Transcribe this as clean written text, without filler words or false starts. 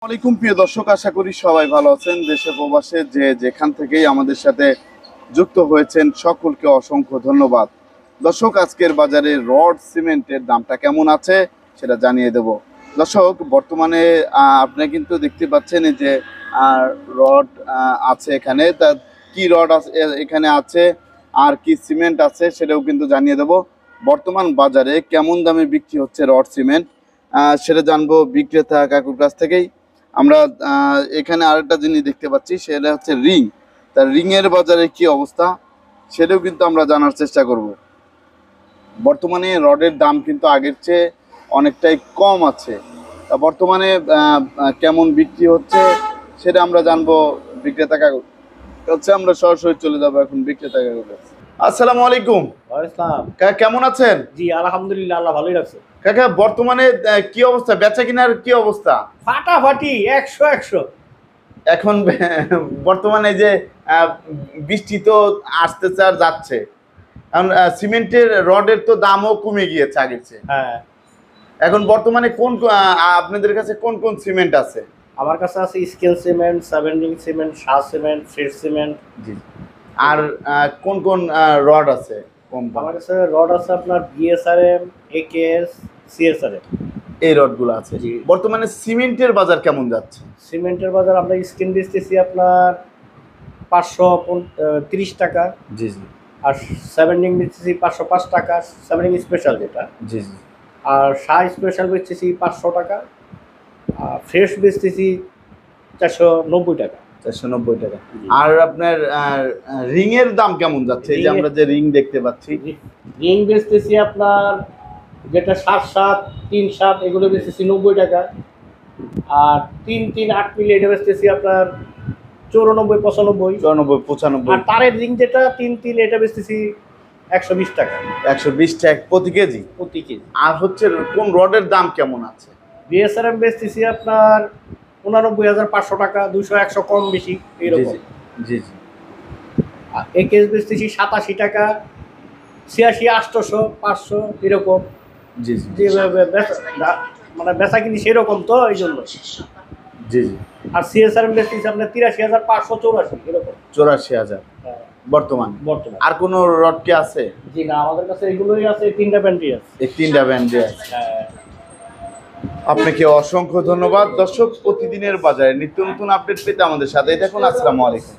আসসালামাইকুম প্রিয় দর্শক, আশা করি সবাই ভালো আছেন। দেশে প্রবাসে যে যেখান থেকেই আমাদের সাথে যুক্ত হয়েছেন সকলকে অসংখ্য ধন্যবাদ। দর্শক, আজকের বাজারে রড সিমেন্টের দামটা কেমন আছে সেটা জানিয়ে দেব। দর্শক, বর্তমানে আপনি কিন্তু দেখতে পাচ্ছেন যে রড আছে এখানে, তা কি রড আছে এখানে আছে আর কি সিমেন্ট আছে সেটাও কিন্তু জানিয়ে দেব। বর্তমান বাজারে কেমন দামে বিক্রি হচ্ছে রড সিমেন্ট সেটা জানবো বিক্রেতা কাকুর কাছ থেকেই। আমরা এখানে আরেকটা জিনিস দেখতে পাচ্ছি, সেটা হচ্ছে রিং। তার রিংয়ের বাজারে কি অবস্থা সেটাও কিন্তু আমরা জানার চেষ্টা করব। বর্তমানে রডের দাম কিন্তু আগের চেয়ে অনেকটাই কম আছে। তা বর্তমানে কেমন বিক্রি হচ্ছে সেটা আমরা জানবো বিক্রেতা কাকুর কাছে। আমরা সরাসরি চলে যাবো এখন বিক্রেতা কাকুর কাছে। আসসালামু আলাইকুম। কাকা কেমন আছেন? জি আলহামদুলিল্লাহ, আল্লাহ ভালোই রাখছে। কাকা বর্তমানে কি অবস্থা, বেচা কিনার কি অবস্থা? ফাটাফাটি 100 এখন বর্তমানে যে বৃষ্টি তো আসতেছে আর যাচ্ছে, এখন সিমেন্টের রডের তো দামও কমে গিয়েছে আগের চেয়ে। হ্যাঁ, এখন বর্তমানে কোন আপনাদের কাছে কোন কোন সিমেন্ট আছে? আমার কাছে আছে scale cement, 7 ring cement, Shah cement, fresh cement. জি। আর কোন কোন রড আছে? আমার কাছে রড আছে আপনার বিএসআরএম, একেএস, সিএসআরএম, এই রডগুলো আছে। জি। বর্তমানে সিমেন্টের বাজার কেমন যাচ্ছে? সিমেন্টের বাজার আমরা স্ক্রিন দিতেছি আপনার 530 টাকা। জি জি। আর 7 রিং দিতেছি 505 টাকা, 7 রিং স্পেশাল যেটা। জি জি। আর শাহ স্পেশাল বেচতেছি 500 টাকা। আর ফ্রেশ বেচতেছি 490 টাকা। 490 টাকা। আর আপনার রিং এর দাম কেমন যাচ্ছে? এই যে আমরা যে রিং দেখতে পাচ্ছি, রিং বেচতেছি আপনার যেটা 7/7, 3/7 এগুলো বেচতেছি 90 টাকা। আর 3-3 8 মিলি এটা বেচতেছি আপনার 94-95। 94-95। আর তারের রিং যেটা 3-3 এটা বেচতেছি 120 টাকা। 120 টাকা প্রতি কেজি। প্রতি কেজি। আর হচ্ছে কোন রডের দাম কেমন আছে? বিএসআরএম বেচতেছি আপনার 89,500 টাকা, 200-100 কম বেশি এরকম। জি জি। আর একেএস বেচতেছি 87 টাকা, 86, 800, 500 এরকম। জি জি। যেভাবে মানে বেচা কিনি সেরকম, তো এই জন্য। জি জি। আর সিএসআরএম বেচতেছি আপনার 83,584 এরকম। 84,000 হ্যাঁ, বর্তমান। আর কোন রড কি আছে? জি না, আমাদের কাছে এগুলোই আছে, 3টা ব্যান্ডই আছে। এই 3টা ব্যান্ডে আছে। হ্যাঁ। আপনাকে অসংখ্য ধন্যবাদ। দর্শক, প্রতিদিনের বাজারে নিত্য নতুন আপডেট পেতে আমাদের সাথেই থাকুন। আসসালামু আলাইকুম।